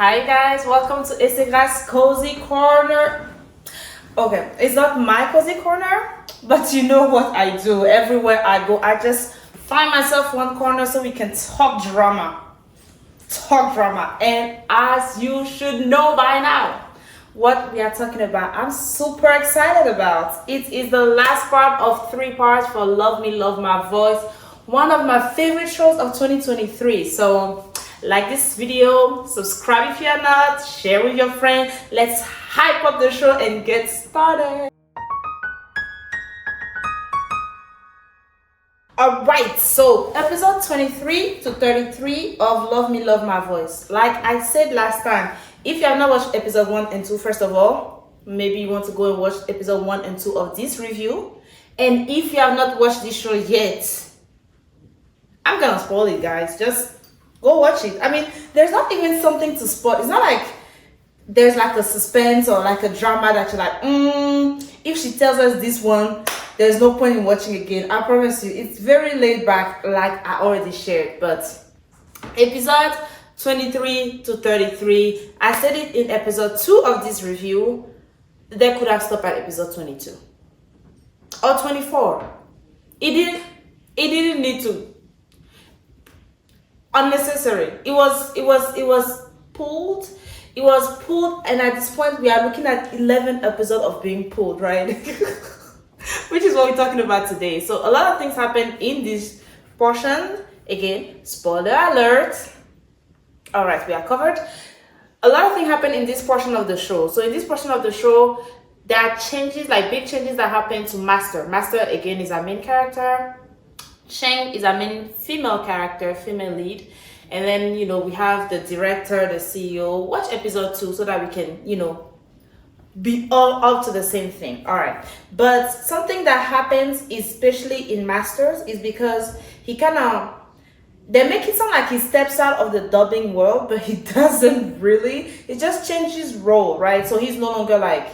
Hi guys, welcome to Instagram's Cozy Corner. Okay, it's not my cozy corner, but you know what I do. Everywhere I go, I just find myself one corner so we can talk drama. And as you should know by now, what we are talking about, I'm super excited about. It is the last part of 3 parts for Love Me, Love My Voice, one of my favorite shows of 2023. So like this video, subscribe if you're not, share with your friends. Let's hype up the show and get started. Alright, so episode 23 to 33 of Love Me, Love My Voice. Like I said last time, if you have not watched episode 1 and 2, first of all, maybe you want to go and watch episode 1 and 2 of this review. And if you have not watched this show yet, I'm gonna spoil it, guys. Just go watch it. I mean, there's not even something to spoil. It's not like there's like a suspense or like a drama that you're like, if she tells us this one, there's no point in watching again. I promise you, it's very laid back, like I already shared. But episode 23 to 33, I said it in episode 2 of this review, they could have stopped at episode 22 or 24. It didn't need to. Unnecessary. It was pulled. It was pulled, and at this point we are looking at 11 episodes of being pulled, right? Which is what we're talking about today. So a lot of things happen in this portion. Again, spoiler alert. All right, we are covered. A lot of things happen in this portion of the show. So in this portion of the show, there are changes, like big changes that happen to Master. Master, again, is our main character. Cheng is our main female character, female lead. And then, we have the director, the CEO. Watch episode 2 so that we can, be all up to the same thing. All right. But something that happens, especially in Masters, is because they make it sound like he steps out of the dubbing world, but he doesn't really. He just changed his role, right? So he's no longer like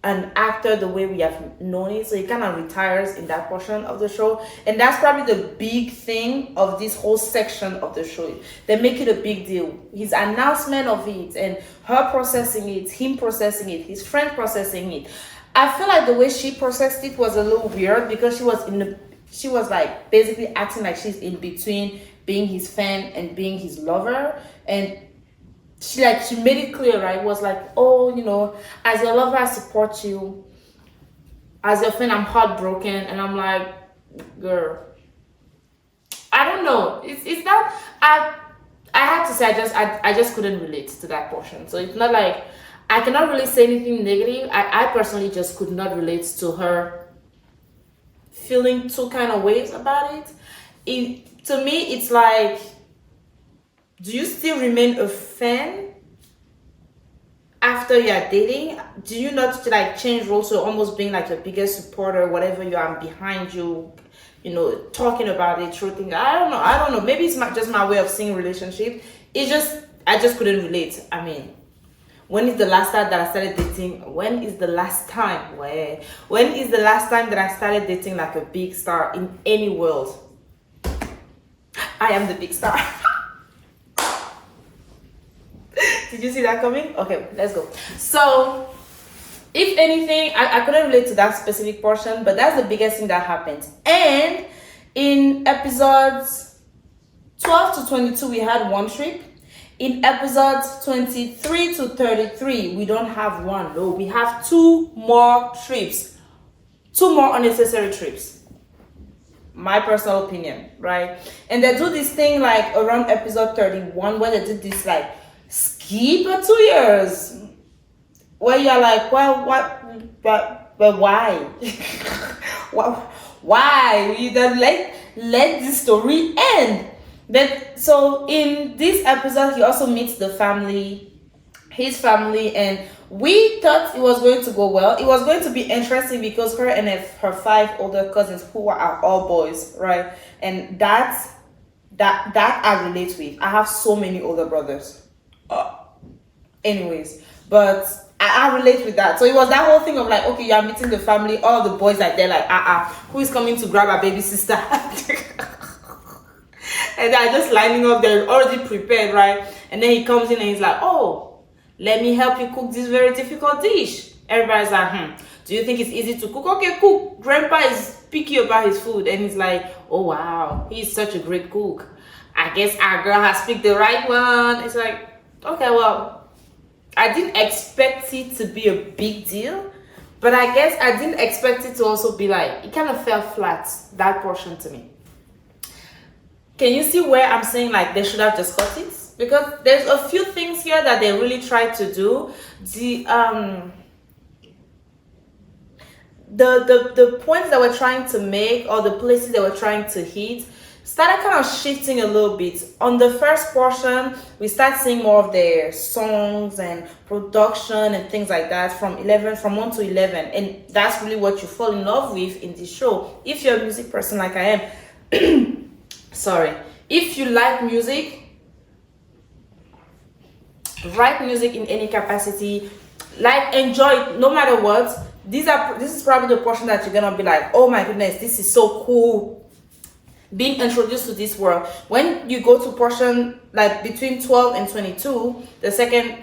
an actor the way we have known it. So he kind of retires in that portion of the show. And that's probably the big thing of this whole section of the show. They make it a big deal. His announcement of it and her processing it, him processing it, his friend processing it. I feel like the way she processed it was a little weird because she was like basically acting like she's in between being his fan and being his lover. And she made it clear, right? It was like, as your lover, I support you. As your friend, I'm heartbroken. And I'm like, girl, I don't know. It's not, I have to say, I just couldn't relate to that portion. So it's not like, I cannot really say anything negative. I personally just could not relate to her feeling 2 kind of ways about it. To me, it's like, do you still remain a fan after you're dating? Do you not change roles to almost being like your biggest supporter, whatever you are behind you, talking about it, true thing? I don't know. Maybe it's just my way of seeing relationship. I just couldn't relate. I mean, when is the last time that I started dating? When is the last time that I started dating like a big star in any world? I am the big star. Did you see that coming? Okay, let's go. So, if anything, I couldn't relate to that specific portion, but that's the biggest thing that happens. And in episodes 12 to 22, we had 1 trip. In episodes 23 to 33, we don't have 1. No, we have 2 more trips. 2 more unnecessary trips. My personal opinion, right? And they do this thing like around episode 31 where they did this like skip for 2 years where you're like, well, but why? Why you don't let the story end? So in this episode he also meets his family, and we thought it was going to go well. It was going to be interesting because her and her 5 older cousins who are all boys, right? And that I relate with. I have so many older brothers. Anyways, but I relate with that. So it was that whole thing of like, okay, you are meeting the family, all the boys like they're like, who is coming to grab our baby sister? And they're just lining up, they're already prepared, right? And then he comes in and he's like, oh, let me help you cook this very difficult dish. Everybody's like, do you think it's easy to cook? Okay, cook. Grandpa is picky about his food, and he's like, oh wow, he's such a great cook. I guess our girl has picked the right one. It's like, okay, well, I didn't expect it to be a big deal, but I guess I didn't expect it to also be like, it kind of fell flat, that portion to me. Can you see where I'm saying like they should have just cut it? Because there's a few things here that they really tried to do. The points that we're trying to make, or the places that we're trying to hit, started kind of shifting a little bit. On the first portion, we start seeing more of their songs and production and things like that from 1 to 11, and that's really what you fall in love with in this show. If you're a music person like I am, sorry, if you like music, write music in any capacity, like, enjoy it no matter what. This is probably the portion that you're gonna be like, oh my goodness, this is so cool, being introduced to this world. When you go to portion like between 12 and 22, the second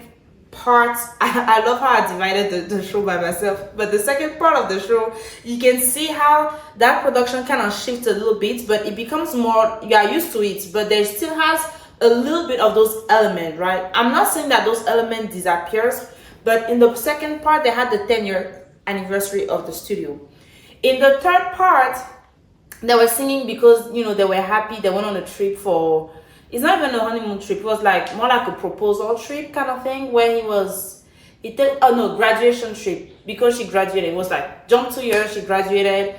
part, I love how I divided the show by myself, but the second part of the show, you can see how that production kind of shifts a little bit, but it becomes more, you are used to it, but there still has a little bit of those elements, right? I'm not saying that those elements disappears, but in the second part, they had the 10-year anniversary of the studio. In the third part, they were singing because, you know, they were happy. They went on a trip for, it's not even a honeymoon trip. It was like more like a proposal trip kind of thing, where graduation trip, because she graduated. It was like jump 2 years, she graduated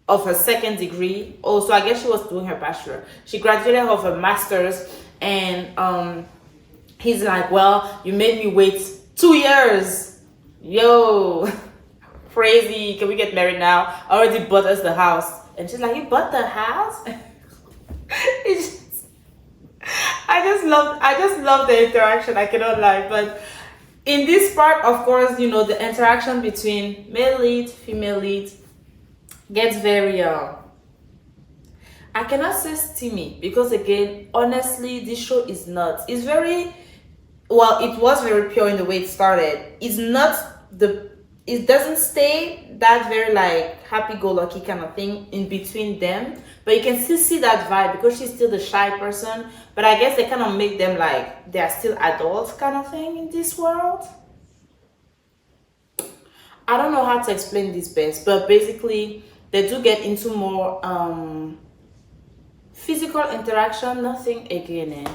of her second degree. Also, I guess she was doing her bachelor. She graduated of her master's, and he's like, well, you made me wait 2 years. Yo, crazy. Can we get married now? I already bought us the house. And she's like, you bought the house? I just love the interaction. I cannot lie. But in this part, of course, you know, the interaction between male lead, female lead gets very I cannot say steamy, because again, honestly, this show is not, it's very, well, it was very pure in the way it started. It's not it doesn't stay that very like happy-go-lucky kind of thing in between them, but you can still see that vibe, because she's still the shy person, but I guess they kind of make them like they are still adults kind of thing in this world. I don't know how to explain this best, but basically they do get into more physical interaction. Nothing again,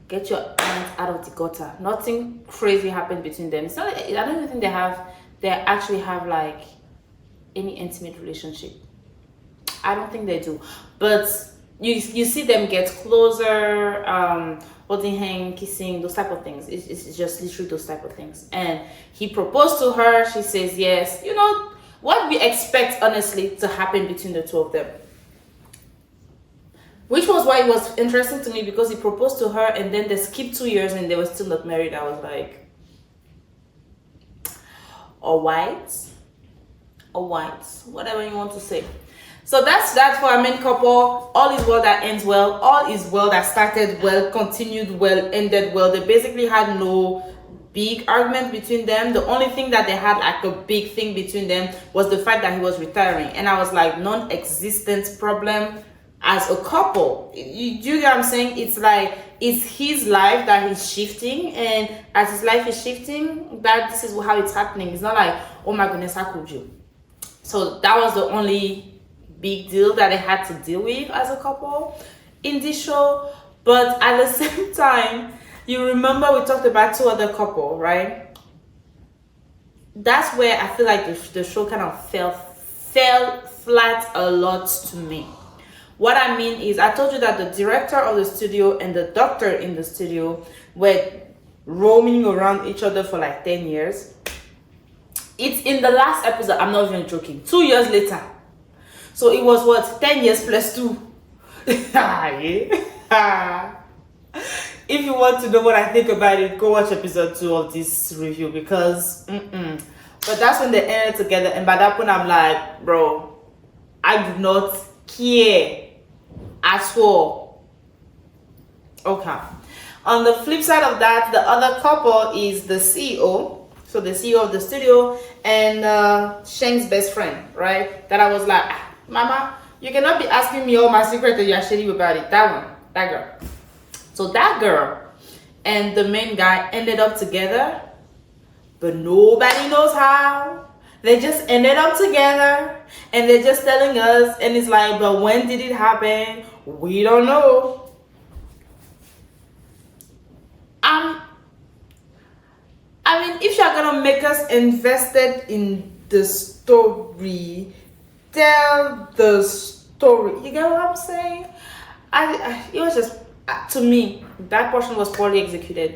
get your hands out of the gutter. Nothing crazy happened between them. It's not, I don't even think they actually have like any intimate relationship. I don't think they do, but you see them get closer, holding hand, kissing, those type of things. It's just literally those type of things. And he proposed to her, she says yes. You know what we expect, honestly, to happen between the two of them, which was why it was interesting to me, because he proposed to her and then they skipped 2 years and they were still not married. I was like, or white, whatever you want to say. So that's that for our main couple. All is well that ends well. All is well that started well, continued well, ended well. They basically had no big argument between them. The only thing that they had like a big thing between them was the fact that he was retiring, and I was like, non-existent problem as a couple. You get what I'm saying? It's like, it's his life that he's shifting, and as his life is shifting, that this is how it's happening. It's not like, oh my goodness, how could you? So that was the only big deal that they had to deal with as a couple in this show. But at the same time, you remember we talked about two other couple, right? That's where I feel like the show kind of fell flat a lot to me. What I mean is, I told you that the director of the studio and the doctor in the studio were roaming around each other for like 10 years. It's in the last episode, I'm not even joking, 2 years later. So it was what, 10 years plus 2. If you want to know what I think about it, go watch episode 2 of this review, because but that's when they ended together, and by that point I'm like, bro, I do not care at all. Okay. On the flip side of that, the other couple is the CEO. So the CEO of the studio and Sheng's best friend, right? That I was like, Mama, you cannot be asking me all my secrets and you're shady about it. That one, that girl. So that girl and the main guy ended up together, but nobody knows how. They just ended up together and they're just telling us, and it's like, but when did it happen? We don't know. I mean, if you're gonna make us invested in the story, tell the story. You get what I'm saying? It was just, to me, that portion was poorly executed.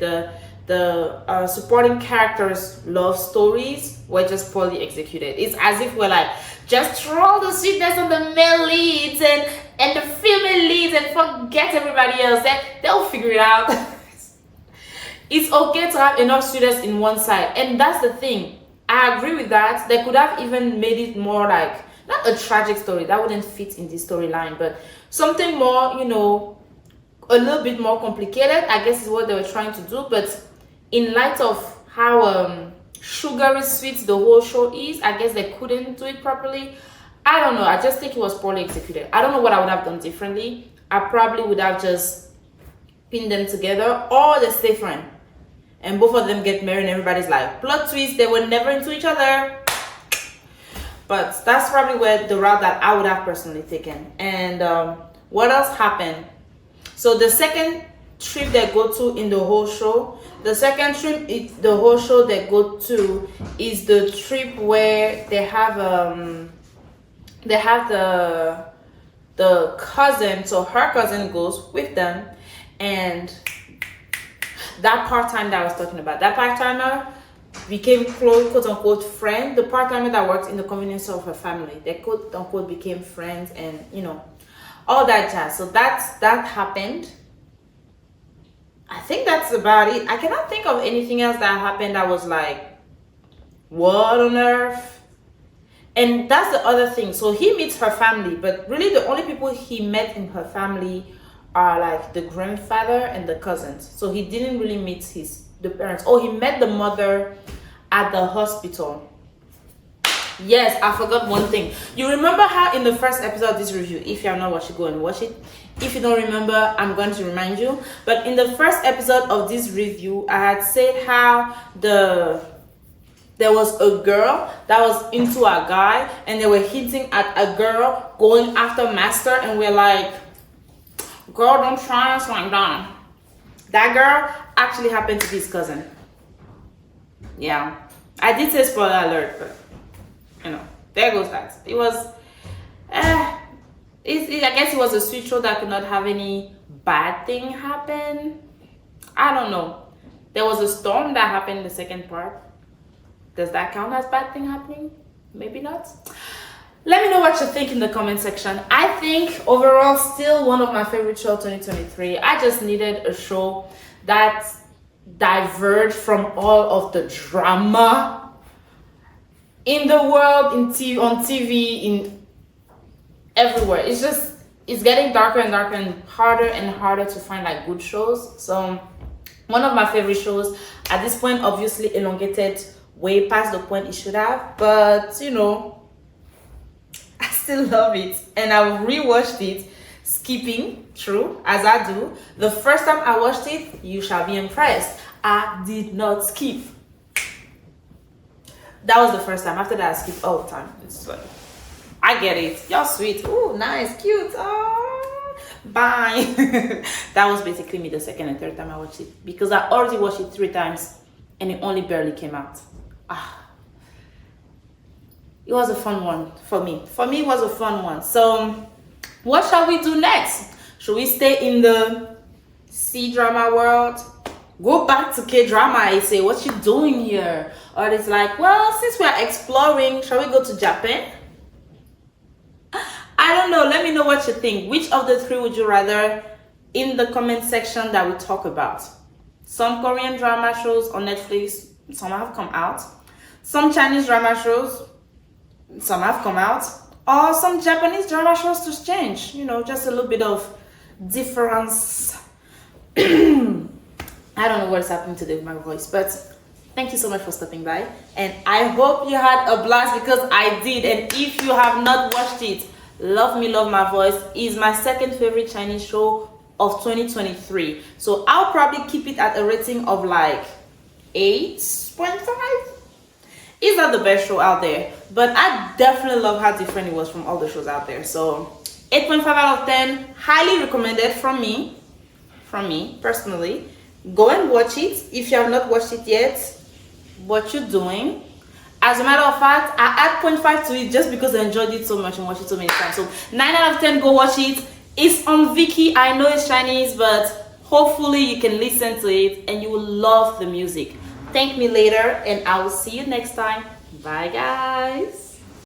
The supporting characters' love stories were just poorly executed. It's as if we're like, just throw the sweetness on the male leads and the female leads and forget everybody else. They'll figure it out. It's okay to have enough students in one side, and that's the thing. I agree with that. They could have even made it more like, not a tragic story, that wouldn't fit in this storyline, but something more, you know, a little bit more complicated, I guess is what they were trying to do. But in light of how sugary sweet the whole show is, I guess they couldn't do it properly. I don't know, I just think it was poorly executed. I don't know what I would have done differently. I probably would have just pinned them together, or they stay friends and both of them get married and everybody's like, plot twist, they were never into each other. But that's probably where the route that I would have personally taken. And what else happened? So the second trip they go to in the whole show, the second trip the whole show they go to is the trip where they have the cousin, so her cousin goes with them, and that part-time that I was talking about, that part-timer became quote unquote friend. The part-timer that worked in the convenience store of her family, they quote unquote became friends, and you know, all that jazz. So that happened. I think that's about it. I cannot think of anything else that happened that was like, what on earth? And that's the other thing. So he meets her family, but really the only people he met in her family are like the grandfather and the cousins. So he didn't really meet the parents. Oh, he met the mother at the hospital. Yes, I forgot one thing. You remember how in the first episode of this review, if you have not watched it, go and watch it. If you don't remember, I'm going to remind you. But in the first episode of this review, I had said how there was a girl that was into a guy, and they were hinting at a girl going after master, and we're like, girl, don't try us like that. That girl actually happened to be his cousin. Yeah, I did say spoiler alert, but you know, there goes that. It was, I guess it was a sweet show that could not have any bad thing happen. I don't know. There was a storm that happened in the second part. Does that count as bad thing happening? Maybe not. Let me know what you think in the comment section. I think overall still one of my favorite shows 2023. I just needed a show that diverged from all of the drama in the world, on TV, in everywhere. It's getting darker and darker and harder to find like good shows. So one of my favorite shows at this point, obviously elongated way past the point it should have, but you know, I still love it, and I've rewatched it, skipping through as I do. The first time I watched it, you shall be impressed, I did not skip. That was the first time. After that, I skipped all the time. It's like, I get it. You're sweet. Oh, nice, cute. Oh, bye. That was basically me the second and third time I watched it, because I already watched it 3 times and it only barely came out. It was a fun one for me. For me, it was a fun one. So what shall we do next? Should we stay in the C-drama world? Go back to K-drama, I say, what you doing here? Or it's like, well, since we are exploring, shall we go to Japan? I don't know. Let me know what you think. Which of the 3 would you rather in the comment section that we talk about? Some Korean drama shows on Netflix, some have come out. Some Chinese drama shows, some have come out. Or some Japanese drama shows to change. You know, just a little bit of difference. I don't know what is happening today with my voice, but thank you so much for stopping by. And I hope you had a blast, because I did. And if you have not watched it, Love Me, Love My Voice is my second favorite Chinese show of 2023. So I'll probably keep it at a rating of like 8.5. It's not the best show out there, but I definitely love how different it was from all the shows out there. So 8.5 out of 10, highly recommended from me personally. Go and watch it if you have not watched it yet. What you're doing. As a matter of fact, I add 0.5 to it just because I enjoyed it so much and watched it so many times. So 9 out of 10, go watch it. It's on Viki. I know it's Chinese, but hopefully you can listen to it and you will love the music. Thank me later, and I will see you next time. Bye, guys.